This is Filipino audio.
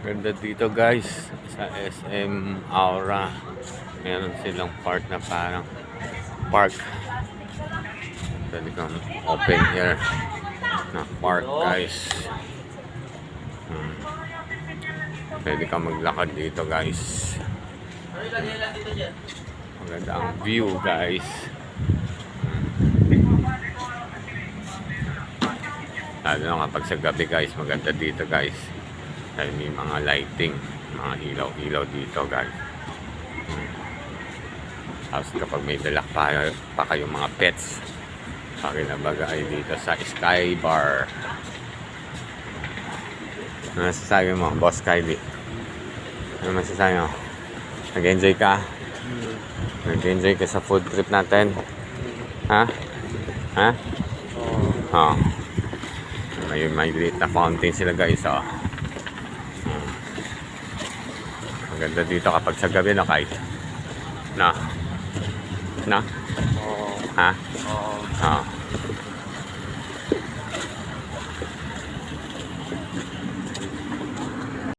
Ganda dito guys sa SM Aura. Meron silang part na parang park. Pwede kang open air na park guys. Pwede kang maglakad dito guys. Maganda ang view guys. Lalo na kapag sa gabi guys, maganda dito guys. Dahil may mga lighting, mga ilaw-ilaw dito guys. Tapos kapag may dalak pa kayong mga pets, pakilabagay dito sa Sky Bar. Ano masasabi mo, Boss Kylie? Ano masasabi mo? Nag-enjoy ka? Nag-enjoy ka sa food trip natin? Ha? Ha? Oo. May liit na fountain sila guys, oh. Maganda dito kapag sa gabi na kahit na? Ha? Oo.